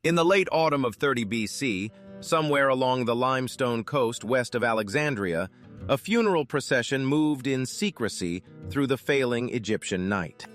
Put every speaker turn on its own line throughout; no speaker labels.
In the late autumn of 30 BC, somewhere along the limestone coast west of Alexandria, a funeral procession moved in secrecy through the failing Egyptian night.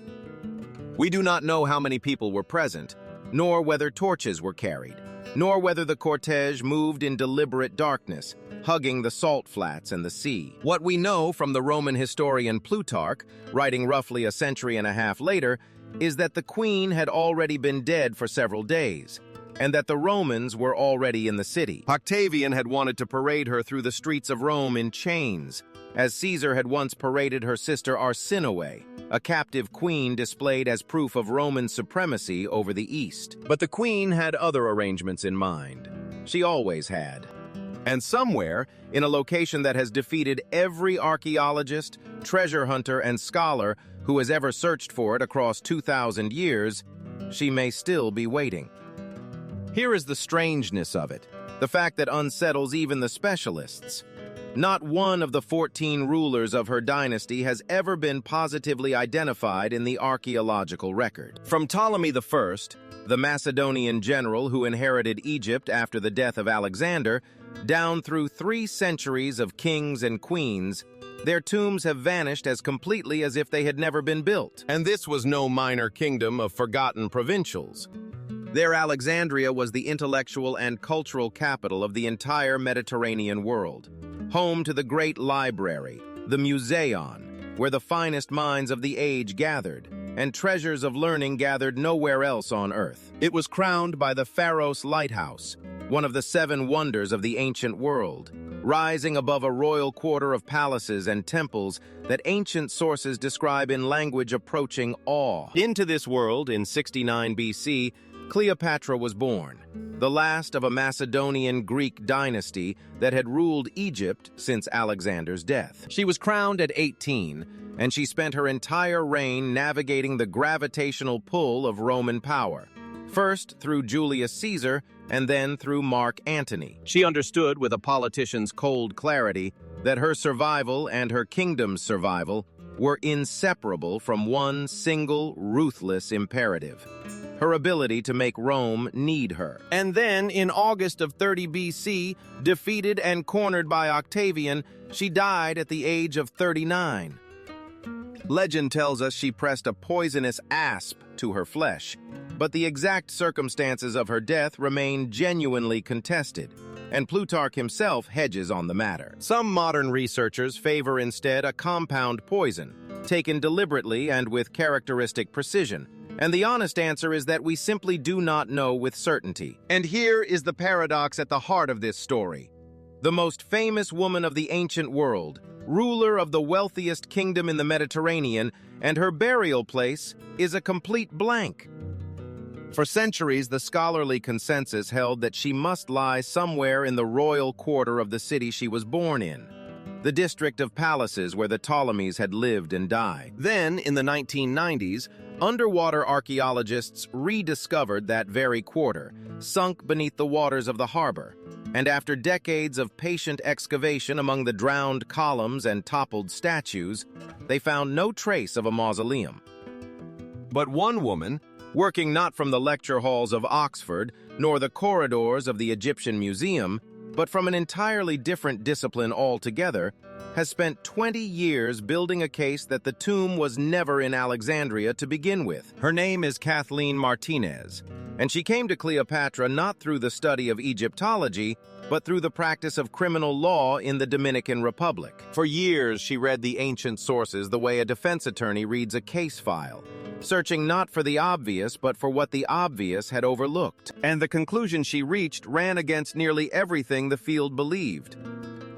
We do not know how many people were present, nor whether torches were carried, nor whether the cortege moved in deliberate darkness, hugging the salt flats and the sea. What we know from the Roman historian Plutarch, writing roughly a century and a half later, is that the queen had already been dead for several days, and that the Romans were already in the city. Octavian had wanted to parade her through the streets of Rome in chains, as Caesar had once paraded her sister Arsinoe, a captive queen displayed as proof of Roman supremacy over the East. But the queen had other arrangements in mind. She always had. And somewhere, in a location that has defeated every archaeologist, treasure hunter, and scholar who has ever searched for it across 2,000 years, she may still be waiting. Here is the strangeness of it, the fact that unsettles even the specialists. Not one of the 14 rulers of her dynasty has ever been positively identified in the archaeological record. From Ptolemy I, the Macedonian general who inherited Egypt after the death of Alexander, down through 3 centuries of kings and queens, their tombs have vanished as completely as if they had never been built. And this was no minor kingdom of forgotten provincials. Their Alexandria was the intellectual and cultural capital of the entire Mediterranean world, home to the great library, the Museon, where the finest minds of the age gathered, and treasures of learning gathered nowhere else on earth. It was crowned by the Pharos Lighthouse, one of the 7 wonders of the ancient world, rising above a royal quarter of palaces and temples that ancient sources describe in language approaching awe. Into this world, in 69 BC, Cleopatra was born, the last of a Macedonian Greek dynasty that had ruled Egypt since Alexander's death. She was crowned at 18, and she spent her entire reign navigating the gravitational pull of Roman power, first through Julius Caesar and then through Mark Antony. She understood with a politician's cold clarity that her survival and her kingdom's survival were inseparable from one single, ruthless imperative: her ability to make Rome need her. And then, in August of 30 BC, defeated and cornered by Octavian, she died at the age of 39. Legend tells us she pressed a poisonous asp to her flesh, but the exact circumstances of her death remain genuinely contested, and Plutarch himself hedges on the matter. Some modern researchers favor instead a compound poison, taken deliberately and with characteristic precision, and the honest answer is that we simply do not know with certainty. And here is the paradox at the heart of this story. The most famous woman of the ancient world, ruler of the wealthiest kingdom in the Mediterranean, and her burial place is a complete blank. For centuries, the scholarly consensus held that she must lie somewhere in the royal quarter of the city she was born in, the district of palaces where the Ptolemies had lived and died. Then, in the 1990s, underwater archaeologists rediscovered that very quarter, sunk beneath the waters of the harbor, and after decades of patient excavation among the drowned columns and toppled statues, they found no trace of a mausoleum. But one woman, working not from the lecture halls of Oxford, nor the corridors of the Egyptian Museum, but from an entirely different discipline altogether, has spent 20 years building a case that the tomb was never in Alexandria to begin with. Her name is Kathleen Martínez, and she came to Cleopatra not through the study of Egyptology, but through the practice of criminal law in the Dominican Republic. For years, she read the ancient sources the way a defense attorney reads a case file, searching not for the obvious, but for what the obvious had overlooked. And the conclusion she reached ran against nearly everything the field believed.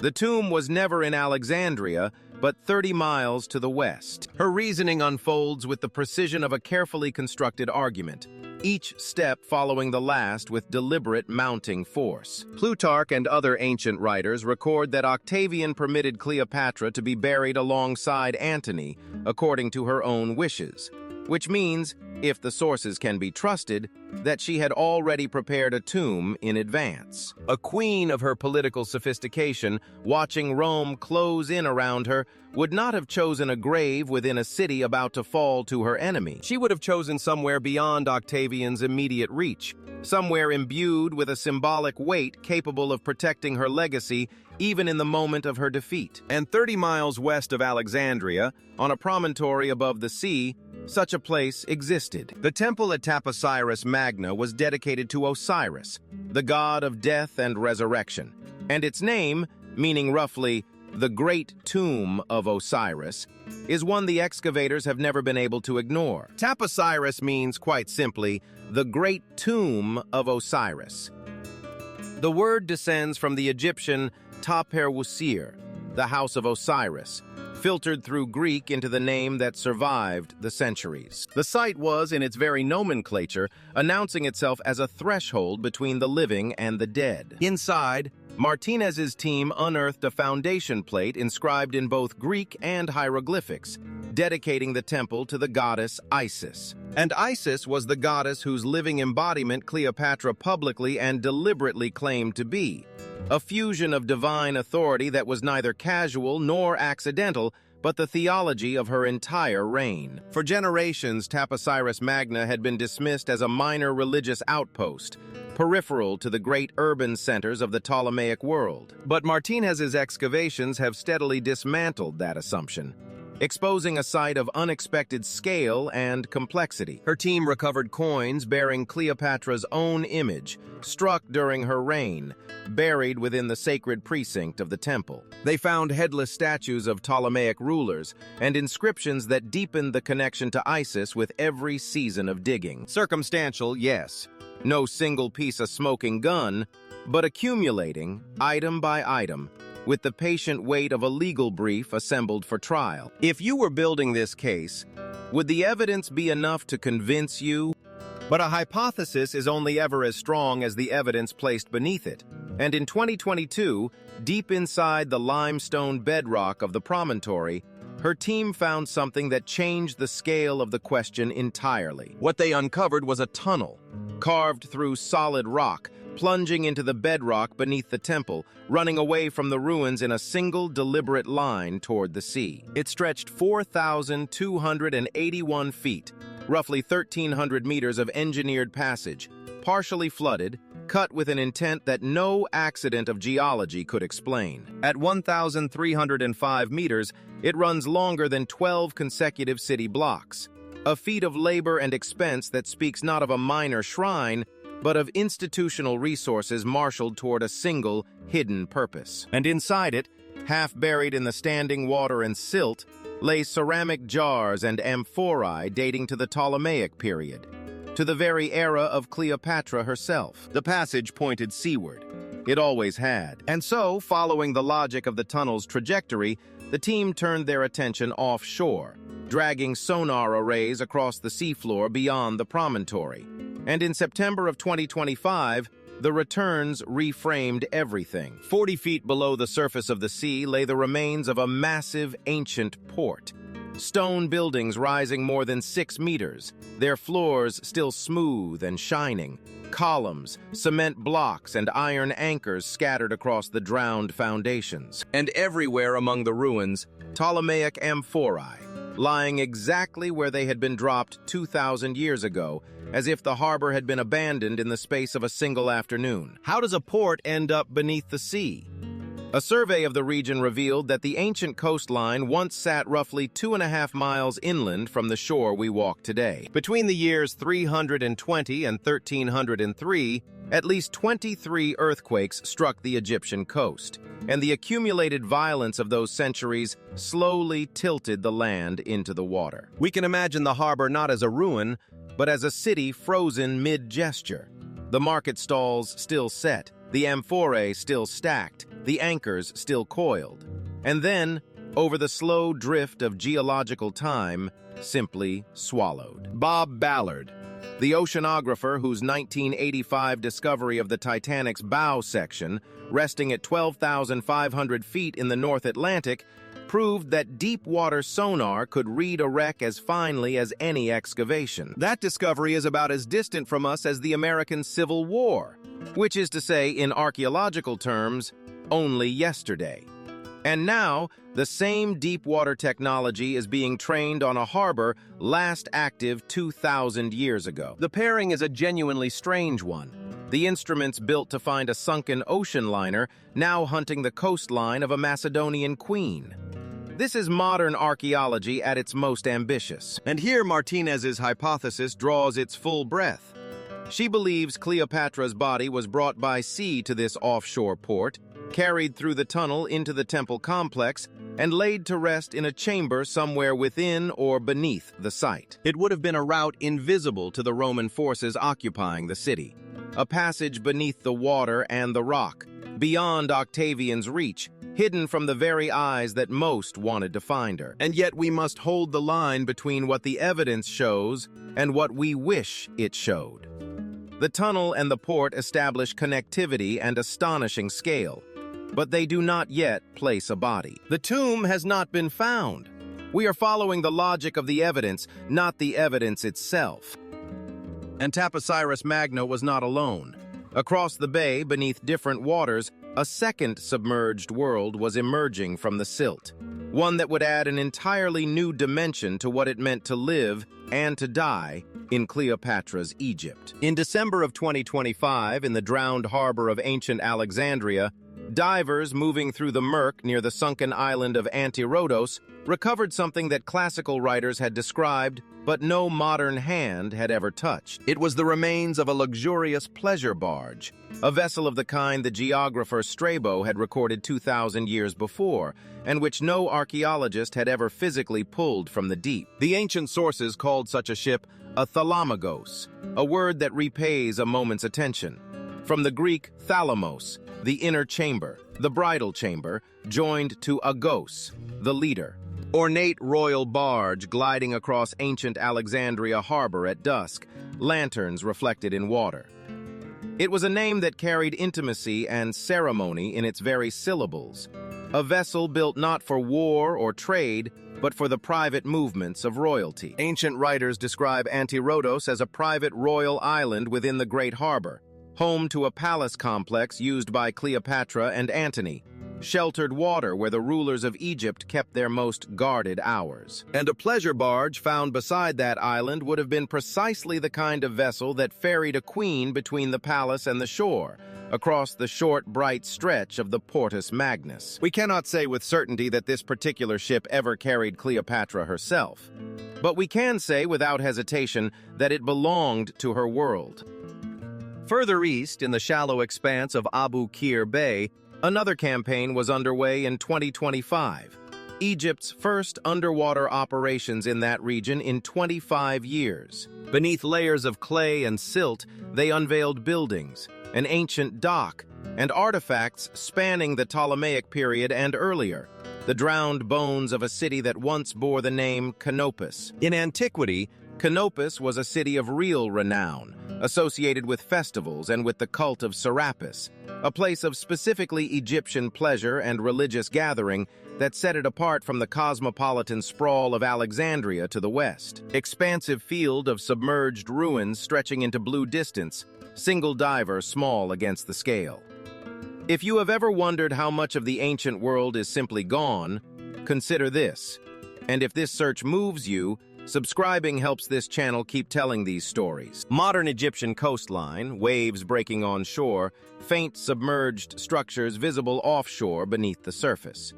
The tomb was never in Alexandria, but 30 miles to the west. Her reasoning unfolds with the precision of a carefully constructed argument, each step following the last with deliberate mounting force. Plutarch and other ancient writers record that Octavian permitted Cleopatra to be buried alongside Antony, according to her own wishes. which means, if the sources can be trusted, that she had already prepared a tomb in advance. A queen of her political sophistication, watching Rome close in around her, would not have chosen a grave within a city about to fall to her enemy. She would have chosen somewhere beyond Octavian's immediate reach, somewhere imbued with a symbolic weight capable of protecting her legacy even in the moment of her defeat. And 30 miles west of Alexandria, on a promontory above the sea, such a place existed. The temple at Taposiris Magna was dedicated to Osiris, the god of death and resurrection, and its name, meaning roughly the Great Tomb of Osiris, is one the excavators have never been able to ignore. Taposiris means, quite simply, the Great Tomb of Osiris. The word descends from the Egyptian Taposiris, the house of Osiris, filtered through Greek into the name that survived the centuries. The site was, in its very nomenclature, announcing itself as a threshold between the living and the dead. Inside, Martinez's team unearthed a foundation plate inscribed in both Greek and hieroglyphics, dedicating the temple to the goddess Isis. And Isis was the goddess whose living embodiment Cleopatra publicly and deliberately claimed to be, a fusion of divine authority that was neither casual nor accidental, but the theology of her entire reign. For generations, Taposiris Magna had been dismissed as a minor religious outpost, peripheral to the great urban centers of the Ptolemaic world. But Martinez's excavations have steadily dismantled that assumption, exposing a site of unexpected scale and complexity. Her team recovered coins bearing Cleopatra's own image, struck during her reign, buried within the sacred precinct of the temple. They found headless statues of Ptolemaic rulers and inscriptions that deepened the connection to Isis with every season of digging. Circumstantial, yes. No single piece of smoking gun, but accumulating, item by item, with the patient weight of a legal brief assembled for trial. If you were building this case, would the evidence be enough to convince you? But a hypothesis is only ever as strong as the evidence placed beneath it. And in 2022, deep inside the limestone bedrock of the promontory, her team found something that changed the scale of the question entirely. What they uncovered was a tunnel, carved through solid rock, plunging into the bedrock beneath the temple, running away from the ruins in a single deliberate line toward the sea. It stretched 4,281 feet, roughly 1,300 meters of engineered passage, partially flooded, cut with an intent that no accident of geology could explain. At 1,305 meters, it runs longer than 12 consecutive city blocks, a feat of labor and expense that speaks not of a minor shrine, but of institutional resources marshaled toward a single, hidden purpose. And inside it, half buried in the standing water and silt, lay ceramic jars and amphorae dating to the Ptolemaic period, to the very era of Cleopatra herself. The passage pointed seaward. It always had. And so, following the logic of the tunnel's trajectory, the team turned their attention offshore, dragging sonar arrays across the seafloor beyond the promontory. And in September of 2025, the returns reframed everything. 40 feet below the surface of the sea lay the remains of a massive ancient port. Stone buildings rising more than 6 meters, their floors still smooth and shining. Columns, cement blocks, and iron anchors scattered across the drowned foundations. And everywhere among the ruins, Ptolemaic amphorae, lying exactly where they had been dropped 2,000 years ago, as if the harbor had been abandoned in the space of a single afternoon. How does a port end up beneath the sea? A survey of the region revealed that the ancient coastline once sat roughly 2.5 miles inland from the shore we walk today. Between the years 320 and 1303, at least 23 earthquakes struck the Egyptian coast, and the accumulated violence of those centuries slowly tilted the land into the water. We can imagine the harbor not as a ruin, but as a city frozen mid-gesture. The market stalls still set, the amphorae still stacked, the anchors still coiled. And then, over the slow drift of geological time, simply swallowed. Bob Ballard, the oceanographer whose 1985 discovery of the Titanic's bow section, resting at 12,500 feet in the North Atlantic, proved that deep-water sonar could read a wreck as finely as any excavation. That discovery is about as distant from us as the American Civil War, which is to say, in archaeological terms, only yesterday. And now, the same deep-water technology is being trained on a harbor last active 2,000 years ago. The pairing is a genuinely strange one. The instruments built to find a sunken ocean liner now hunting the coastline of a Macedonian queen. This is modern archaeology at its most ambitious. And here Martinez's hypothesis draws its full breadth. She believes Cleopatra's body was brought by sea to this offshore port, carried through the tunnel into the temple complex, and laid to rest in a chamber somewhere within or beneath the site. It would have been a route invisible to the Roman forces occupying the city, a passage beneath the water and the rock, beyond Octavian's reach, hidden from the very eyes that most wanted to find her. And yet we must hold the line between what the evidence shows and what we wish it showed. The tunnel and the port establish connectivity and astonishing scale, but they do not yet place a body. The tomb has not been found. We are following the logic of the evidence, not the evidence itself. And Taposiris Magna was not alone. Across the bay, beneath different waters, a second submerged world was emerging from the silt, one that would add an entirely new dimension to what it meant to live and to die in Cleopatra's Egypt. In December of 2025, in the drowned harbor of ancient Alexandria, divers moving through the murk near the sunken island of Antirodos recovered something that classical writers had described, but no modern hand had ever touched. It was the remains of a luxurious pleasure barge, a vessel of the kind the geographer Strabo had recorded 2,000 years before, and which no archaeologist had ever physically pulled from the deep. The ancient sources called such a ship a thalamagos, a word that repays a moment's attention. From the Greek thalamos, the inner chamber, the bridal chamber, joined to agos, the leader. Ornate royal barge gliding across ancient Alexandria harbor at dusk, lanterns reflected in water. It was a name that carried intimacy and ceremony in its very syllables, a vessel built not for war or trade, but for the private movements of royalty. Ancient writers describe Antirodos as a private royal island within the great harbor, home to a palace complex used by Cleopatra and Antony, sheltered water where the rulers of Egypt kept their most guarded hours. And a pleasure barge found beside that island would have been precisely the kind of vessel that ferried a queen between the palace and the shore, across the short, bright stretch of the Portus Magnus. We cannot say with certainty that this particular ship ever carried Cleopatra herself, but we can say without hesitation that it belonged to her world. Further east, in the shallow expanse of Abu Qir Bay, another campaign was underway in 2025, Egypt's first underwater operations in that region in 25 years. Beneath layers of clay and silt, they unveiled buildings, an ancient dock, and artifacts spanning the Ptolemaic period and earlier, the drowned bones of a city that once bore the name Canopus. In antiquity, Canopus was a city of real renown, associated with festivals and with the cult of Serapis, a place of specifically Egyptian pleasure and religious gathering that set it apart from the cosmopolitan sprawl of Alexandria to the west. Expansive field of submerged ruins stretching into blue distance, single diver small against the scale. If you have ever wondered how much of the ancient world is simply gone, consider this. And if this search moves you, subscribing helps this channel keep telling these stories. Modern Egyptian coastline, waves breaking on shore, faint submerged structures visible offshore beneath the surface.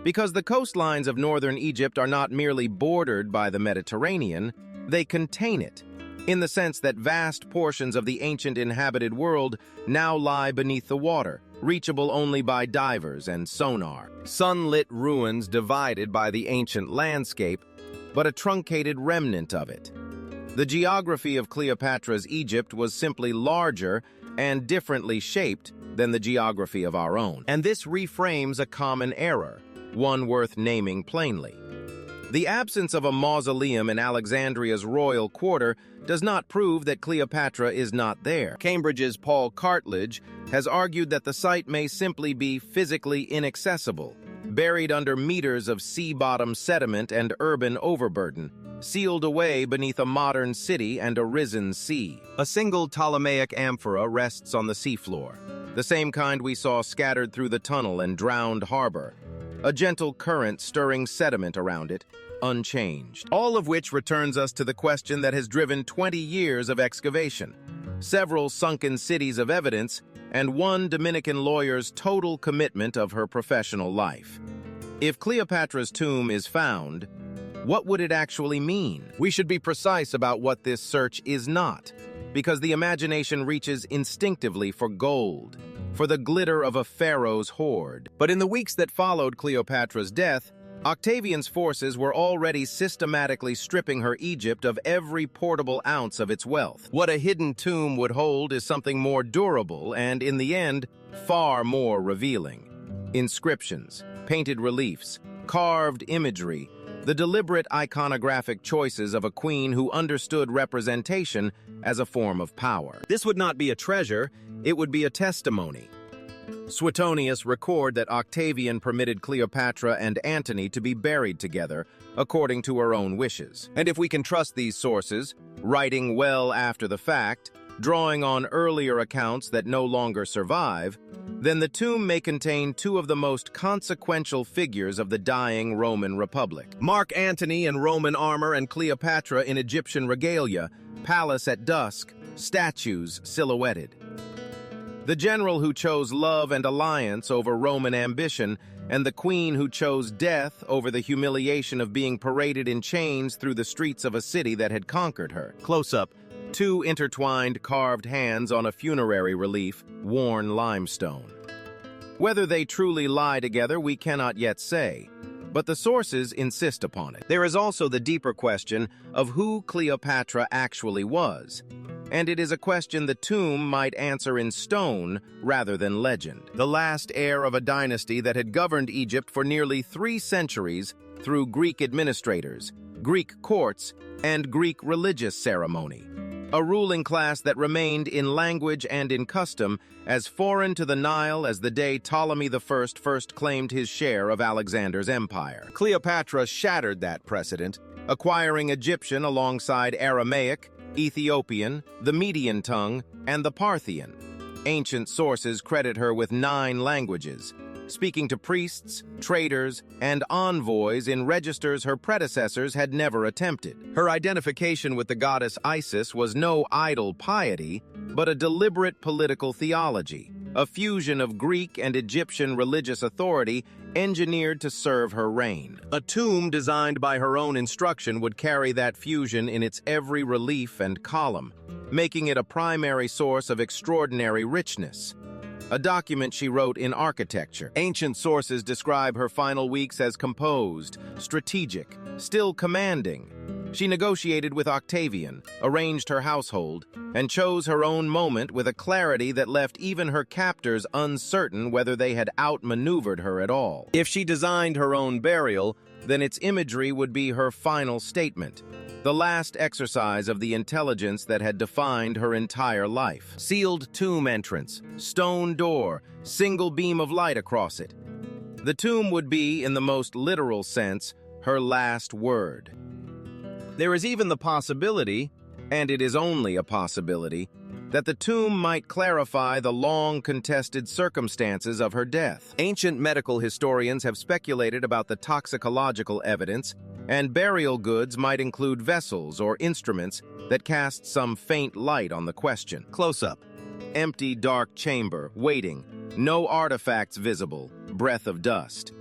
Because the coastlines of northern Egypt are not merely bordered by the Mediterranean, they contain it, in the sense that vast portions of the ancient inhabited world now lie beneath the water, reachable only by divers and sonar. Sunlit ruins divided by the ancient landscape, but a truncated remnant of it. The geography of Cleopatra's Egypt was simply larger and differently shaped than the geography of our own. And this reframes a common error, one worth naming plainly. The absence of a mausoleum in Alexandria's royal quarter does not prove that Cleopatra is not there. Cambridge's Paul Cartledge has argued that the site may simply be physically inaccessible, buried under meters of sea-bottom sediment and urban overburden, sealed away beneath a modern city and a risen sea. A single Ptolemaic amphora rests on the seafloor, the same kind we saw scattered through the tunnel and drowned harbor, a gentle current stirring sediment around it, unchanged. All of which returns us to the question that has driven 20 years of excavation, several sunken cities of evidence, and one Dominican lawyer's total commitment of her professional life. If Cleopatra's tomb is found, what would it actually mean? We should be precise about what this search is not, because the imagination reaches instinctively for gold, for the glitter of a pharaoh's hoard. But in the weeks that followed Cleopatra's death, Octavian's forces were already systematically stripping her Egypt of every portable ounce of its wealth. What a hidden tomb would hold is something more durable and, in the end, far more revealing. Inscriptions, painted reliefs, carved imagery, the deliberate iconographic choices of a queen who understood representation as a form of power. This would not be a treasure, it would be a testimony. Suetonius record that Octavian permitted Cleopatra and Antony to be buried together, according to her own wishes. And if we can trust these sources, writing well after the fact, drawing on earlier accounts that no longer survive, then the tomb may contain two of the most consequential figures of the dying Roman Republic. Mark Antony in Roman armor and Cleopatra in Egyptian regalia, palace at dusk, statues silhouetted. The general who chose love and alliance over Roman ambition, and the queen who chose death over the humiliation of being paraded in chains through the streets of a city that had conquered her. Close up, two intertwined carved hands on a funerary relief, worn limestone. Whether they truly lie together, we cannot yet say, but the sources insist upon it. There is also the deeper question of who Cleopatra actually was, and it is a question the tomb might answer in stone rather than legend. The last heir of a dynasty that had governed Egypt for nearly 3 centuries through Greek administrators, Greek courts, and Greek religious ceremony. A ruling class that remained in language and in custom as foreign to the Nile as the day Ptolemy I first claimed his share of Alexander's empire. Cleopatra shattered that precedent, acquiring Egyptian alongside Aramaic, Ethiopian, the Median tongue, and the Parthian. Ancient sources credit her with 9 languages, speaking to priests, traders, and envoys in registers her predecessors had never attempted. Her identification with the goddess Isis was no idle piety, but a deliberate political theology, a fusion of Greek and Egyptian religious authority engineered to serve her reign. A tomb designed by her own instruction would carry that fusion in its every relief and column, making it a primary source of extraordinary richness. A document she wrote in architecture. Ancient sources describe her final weeks as composed, strategic, still commanding. She negotiated with Octavian, arranged her household, and chose her own moment with a clarity that left even her captors uncertain whether they had outmaneuvered her at all. If she designed her own burial, then its imagery would be her final statement, the last exercise of the intelligence that had defined her entire life. Sealed tomb entrance, stone door, single beam of light across it. The tomb would be, in the most literal sense, her last word. There is even the possibility, and it is only a possibility, that the tomb might clarify the long-contested circumstances of her death. Ancient medical historians have speculated about the toxicological evidence, and burial goods might include vessels or instruments that cast some faint light on the question. Close-up. Empty, dark chamber, waiting, no artifacts visible, breath of dust.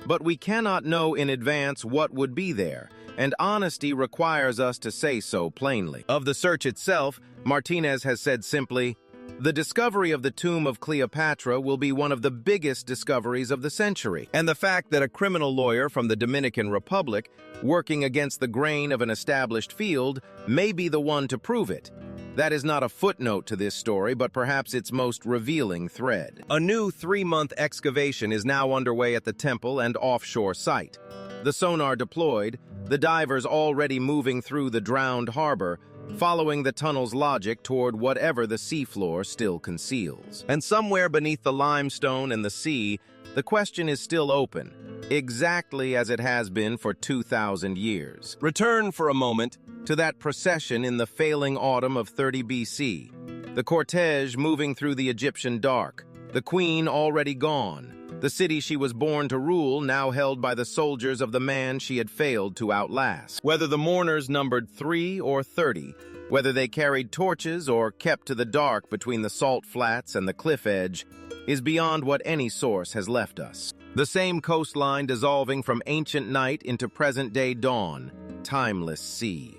But we cannot know in advance what would be there, and honesty requires us to say so plainly. Of the search itself, Martínez has said simply, "The discovery of the tomb of Cleopatra will be one of the biggest discoveries of the century." And the fact that a criminal lawyer from the Dominican Republic, working against the grain of an established field, may be the one to prove it. That is not a footnote to this story, but perhaps its most revealing thread. A new 3-month excavation is now underway at the temple and offshore site. The sonar deployed, the divers already moving through the drowned harbor, following the tunnel's logic toward whatever the seafloor still conceals. And somewhere beneath the limestone and the sea the question is still open, exactly as it has been for 2,000 years.
Return for a moment
To that procession in the failing autumn of 30 BC, the cortege moving through the Egyptian dark, the queen already gone, the city she was born to rule now held by the soldiers of the man she had failed to outlast. Whether the mourners numbered 3 or 30, whether they carried torches or kept to the dark between the salt flats and the cliff edge, is beyond what any source has left us. The same coastline dissolving from ancient night into present-day dawn, timeless sea.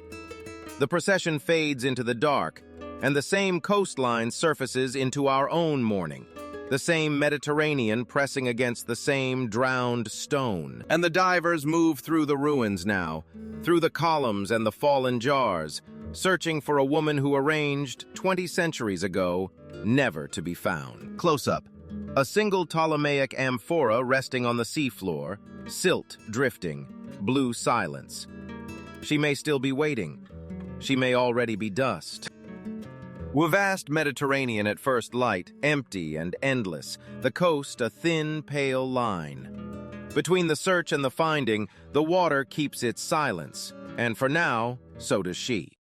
The procession fades into the dark, and the same coastline surfaces into our own morning, the same Mediterranean pressing against the same drowned stone. And the divers move through the ruins now, through the columns and the fallen jars, searching for a woman who arranged, 20 centuries ago, never to be found. Close up. A single Ptolemaic amphora resting on the seafloor, silt drifting, blue silence. She may still be waiting. She may already be dust. The vast Mediterranean at first light, empty and endless, the coast a thin, pale line. Between the search and the finding, the water keeps its silence, and for now, so does she.